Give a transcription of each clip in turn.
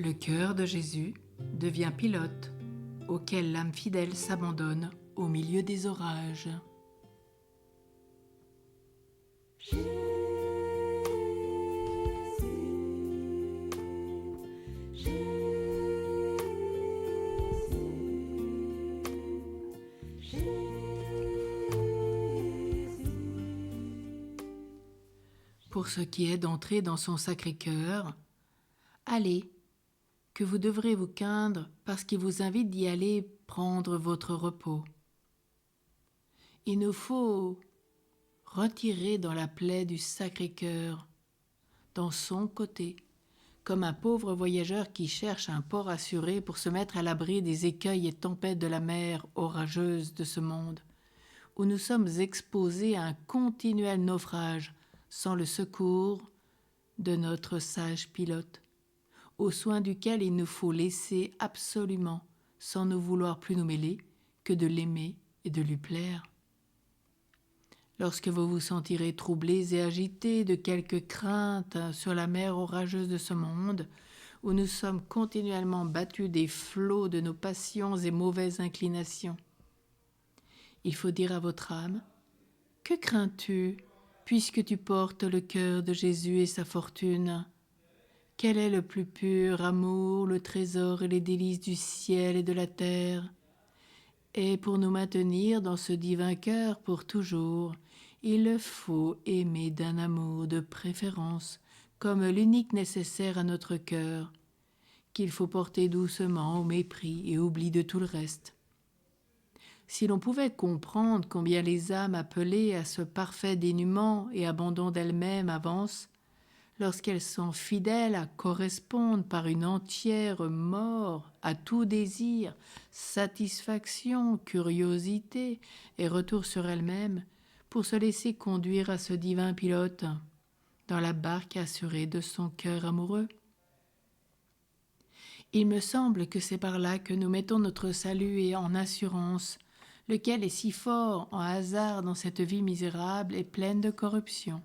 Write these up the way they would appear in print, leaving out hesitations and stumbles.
Le cœur de Jésus devient pilote, auquel l'âme fidèle s'abandonne au milieu des orages. Pour ce qui est d'entrer dans son Sacré-Cœur, allez, que vous devrez vous craindre parce qu'il vous invite d'y aller prendre votre repos. Il nous faut retirer dans la plaie du Sacré-Cœur, dans son côté, comme un pauvre voyageur qui cherche un port assuré pour se mettre à l'abri des écueils et tempêtes de la mer orageuse de ce monde, où nous sommes exposés à un continuel naufrage sans le secours de notre sage pilote, aux soins duquel il nous faut laisser absolument, sans ne vouloir plus nous mêler, que de l'aimer et de lui plaire. Lorsque vous vous sentirez troublés et agités de quelque crainte sur la mer orageuse de ce monde, où nous sommes continuellement battus des flots de nos passions et mauvaises inclinations, il faut dire à votre âme : « Que crains-tu, puisque tu portes le cœur de Jésus et sa fortune ? Quel est le plus pur amour, le trésor et les délices du ciel et de la terre ? Et pour nous maintenir dans ce divin cœur pour toujours, il faut aimer d'un amour de préférence, comme l'unique nécessaire à notre cœur, qu'il faut porter doucement au mépris et oubli de tout le reste. Si l'on pouvait comprendre combien les âmes appelées à ce parfait dénuement et abandon d'elles-mêmes avancent, lorsqu'elles sont fidèles à correspondre par une entière mort à tout désir, satisfaction, curiosité et retour sur elles-mêmes, pour se laisser conduire à ce divin pilote dans la barque assurée de son cœur amoureux. Il me semble que c'est par là que nous mettons notre salut et en assurance, lequel est si fort en hasard dans cette vie misérable et pleine de corruption.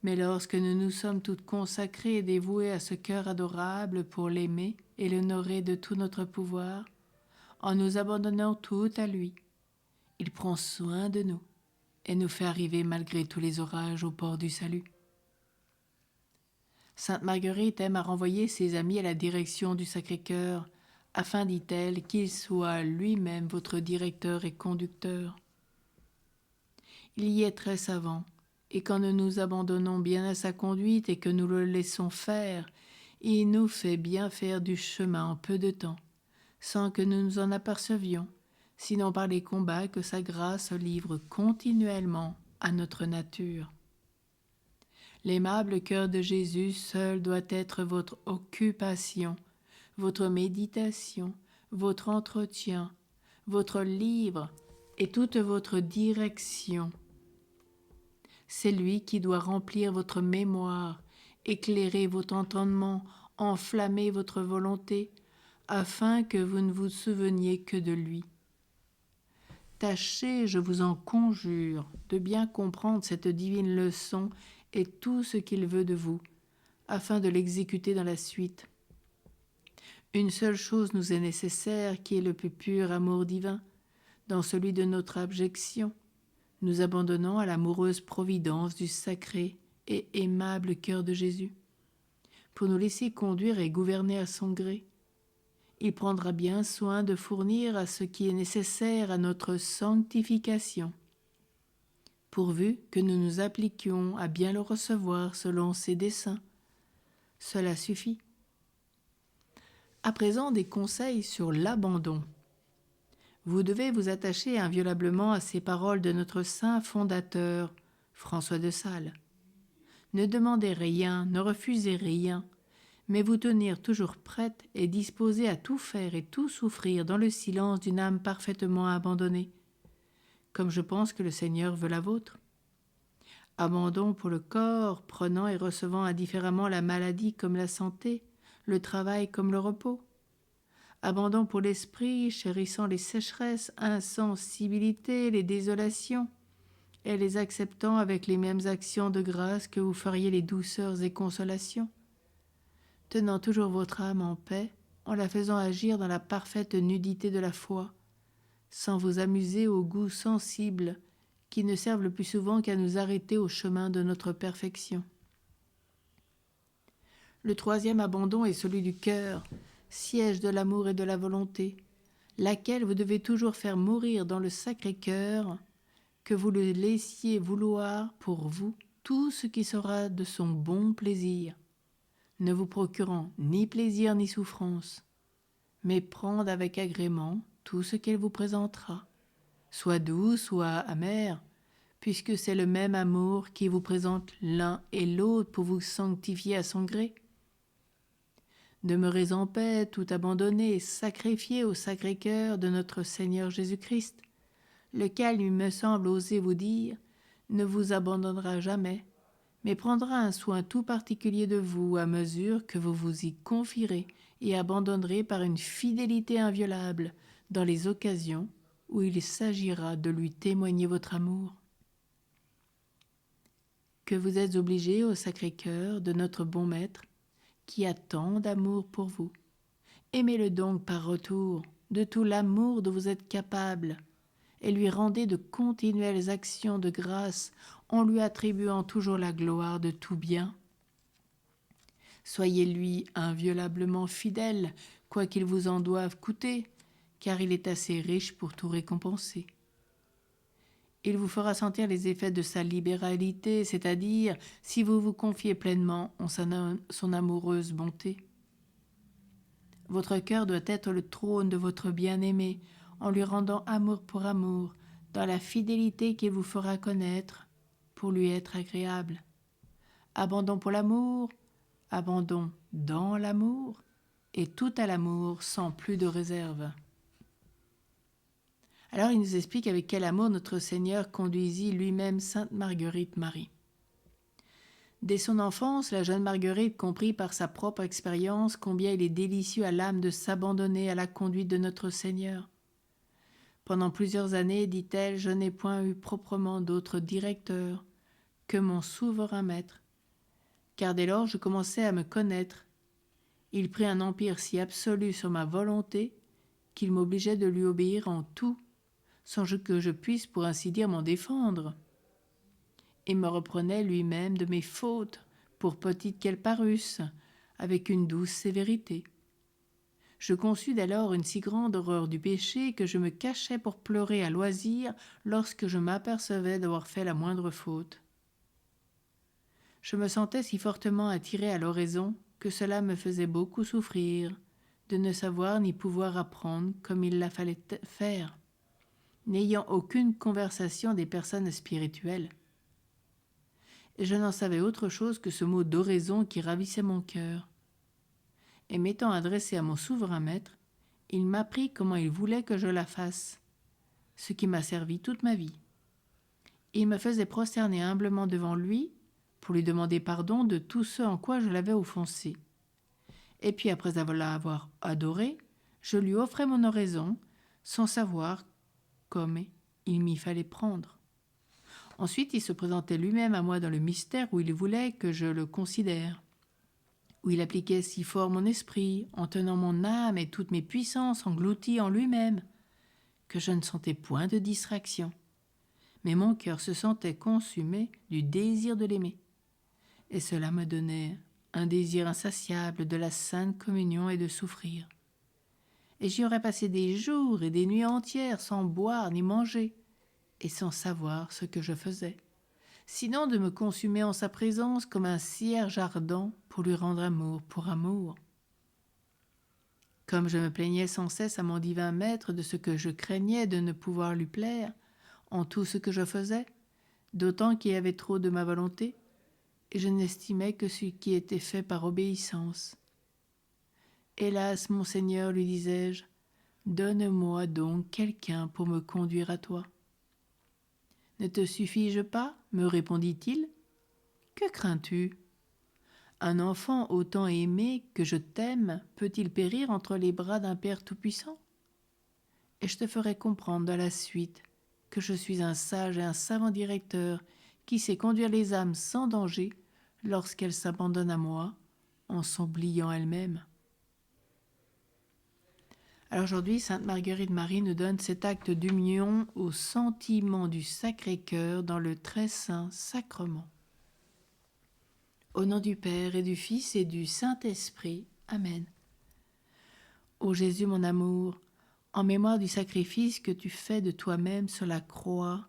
Mais lorsque nous nous sommes toutes consacrées et dévouées à ce cœur adorable pour l'aimer et l'honorer de tout notre pouvoir, en nous abandonnant tout à lui, il prend soin de nous et nous fait arriver malgré tous les orages au port du salut. Sainte Marguerite aime à renvoyer ses amis à la direction du Sacré-Cœur, afin, dit-elle, qu'il soit lui-même votre directeur et conducteur. Il y est très savant, et quand nous nous abandonnons bien à sa conduite et que nous le laissons faire, il nous fait bien faire du chemin en peu de temps, sans que nous nous en apercevions, sinon par les combats que sa grâce livre continuellement à notre nature. L'aimable cœur de Jésus seul doit être votre occupation, votre méditation, votre entretien, votre livre et toute votre direction. C'est lui qui doit remplir votre mémoire, éclairer votre entendement, enflammer votre volonté, afin que vous ne vous souveniez que de lui. Tâchez, je vous en conjure, de bien comprendre cette divine leçon et tout ce qu'il veut de vous, afin de l'exécuter dans la suite. Une seule chose nous est nécessaire, qui est le plus pur amour divin, dans celui de notre abjection, nous abandonnons à l'amoureuse providence du sacré et aimable cœur de Jésus, pour nous laisser conduire et gouverner à son gré. Il prendra bien soin de fournir à ce qui est nécessaire à notre sanctification, pourvu que nous nous appliquions à bien le recevoir selon ses desseins. Cela suffit. À présent, des conseils sur l'abandon. Vous devez vous attacher inviolablement à ces paroles de notre saint fondateur, François de Sales. Ne demandez rien, ne refusez rien, mais vous tenir toujours prête et disposée à tout faire et tout souffrir dans le silence d'une âme parfaitement abandonnée, comme je pense que le Seigneur veut la vôtre. Abandon pour le corps, prenant et recevant indifféremment la maladie comme la santé, le travail comme le repos. Abandon pour l'esprit, chérissant les sécheresses, insensibilités, les désolations, et les acceptant avec les mêmes actions de grâce que vous feriez les douceurs et consolations. tenant toujours votre âme en paix, en la faisant agir dans la parfaite nudité de la foi, sans vous amuser aux goûts sensibles qui ne servent le plus souvent qu'à nous arrêter au chemin de notre perfection. Le troisième abandon est celui du cœur, siège de l'amour et de la volonté, laquelle vous devez toujours faire mourir dans le Sacré-Cœur, que vous le laissiez vouloir pour vous tout ce qui sera de son bon plaisir, ne vous procurant ni plaisir ni souffrance, mais prendre avec agrément tout ce qu'elle vous présentera, soit doux, soit amer, puisque c'est le même amour qui vous présente l'un et l'autre pour vous sanctifier à son gré. Demeurez en paix, tout abandonné, sacrifié au Sacré-Cœur de notre Seigneur Jésus-Christ, lequel, il me semble oser vous dire, ne vous abandonnera jamais, mais prendra un soin tout particulier de vous à mesure que vous vous y confierez et abandonnerez par une fidélité inviolable dans les occasions où il s'agira de lui témoigner votre amour. Que vous êtes obligé au Sacré-Cœur de notre bon Maître, qui a tant d'amour pour vous. Aimez-le donc par retour de tout l'amour dont vous êtes capable, et lui rendez de continuelles actions de grâce en lui attribuant toujours la gloire de tout bien. Soyez-lui inviolablement fidèle, quoi qu'il vous en doive coûter, car il est assez riche pour tout récompenser. Il vous fera sentir les effets de sa libéralité, c'est-à-dire si vous vous confiez pleinement en son amoureuse bonté. Votre cœur doit être le trône de votre bien-aimé, en lui rendant amour pour amour, dans la fidélité qu'il vous fera connaître, pour lui être agréable. Abandon pour l'amour, abandon dans l'amour, et tout à l'amour sans plus de réserve. Alors il nous explique avec quel amour notre Seigneur conduisit lui-même Sainte Marguerite Marie. Dès son enfance, la jeune Marguerite comprit par sa propre expérience combien il est délicieux à l'âme de s'abandonner à la conduite de notre Seigneur. Pendant plusieurs années, dit-elle, je n'ai point eu proprement d'autre directeur que mon souverain maître, car dès lors je commençais à me connaître. Il prit un empire si absolu sur ma volonté qu'il m'obligeait de lui obéir en tout, sans que je puisse pour ainsi dire m'en défendre, et me reprenait lui-même de mes fautes, pour petites qu'elles parussent, avec une douce sévérité. Je conçus dès lors une si grande horreur du péché que je me cachais pour pleurer à loisir lorsque je m'apercevais d'avoir fait la moindre faute. Je me sentais si fortement attiré à l'oraison que cela me faisait beaucoup souffrir, de ne savoir ni pouvoir apprendre comme il la fallait faire, n'ayant aucune conversation des personnes spirituelles. Et je n'en savais autre chose que ce mot d'oraison qui ravissait mon cœur. Et m'étant adressé à mon souverain maître, il m'apprit comment il voulait que je la fasse, ce qui m'a servi toute ma vie. Il me faisait prosterner humblement devant lui pour lui demander pardon de tout ce en quoi je l'avais offensé. Et puis après l'avoir adoré, je lui offrais mon oraison sans savoir comme il m'y fallait prendre. Ensuite, il se présentait lui-même à moi dans le mystère où il voulait que je le considère, où il appliquait si fort mon esprit, en tenant mon âme et toutes mes puissances englouties en lui-même, que je ne sentais point de distraction. Mais mon cœur se sentait consumé du désir de l'aimer, et cela me donnait un désir insatiable de la sainte communion et de souffrir. Et j'y aurais passé des jours et des nuits entières sans boire ni manger, et sans savoir ce que je faisais, sinon de me consumer en sa présence comme un cierge ardent pour lui rendre amour pour amour. Comme je me plaignais sans cesse à mon divin maître de ce que je craignais de ne pouvoir lui plaire en tout ce que je faisais, d'autant qu'il y avait trop de ma volonté, et je n'estimais que ce qui était fait par obéissance. Hélas, mon Seigneur, lui disais-je, donne-moi donc quelqu'un pour me conduire à toi. Ne te suffis-je pas, me répondit-il. Que crains-tu? Un enfant autant aimé que je t'aime peut-il périr entre les bras d'un Père tout-puissant? Et je te ferai comprendre dans la suite que je suis un sage et un savant directeur qui sait conduire les âmes sans danger lorsqu'elles s'abandonnent à moi en s'oubliant elle-même. Alors aujourd'hui, Sainte Marguerite Marie nous donne cet acte d'union au sentiment du Sacré-Cœur dans le très saint sacrement. Au nom du Père et du Fils et du Saint-Esprit. Amen. Ô Jésus, mon amour, en mémoire du sacrifice que tu fais de toi-même sur la croix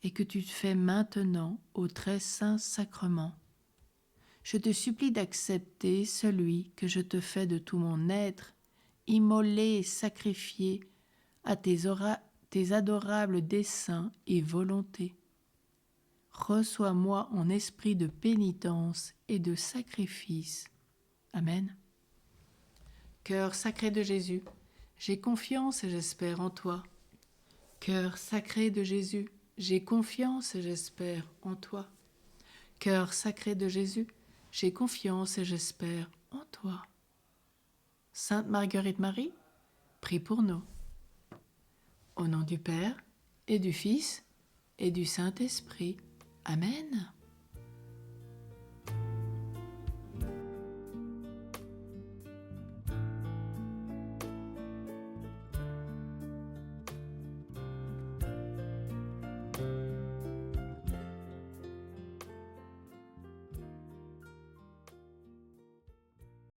et que tu fais maintenant au très saint sacrement, je te supplie d'accepter celui que je te fais de tout mon être, immolé et sacrifié à tes adorables desseins et volontés. Reçois-moi en esprit de pénitence et de sacrifice. Amen. Cœur sacré de Jésus, j'ai confiance et j'espère en toi. Cœur sacré de Jésus, j'ai confiance et j'espère en toi. Cœur sacré de Jésus, j'ai confiance et j'espère en toi. Sainte Marguerite Marie, prie pour nous. Au nom du Père et du Fils et du Saint-Esprit. Amen.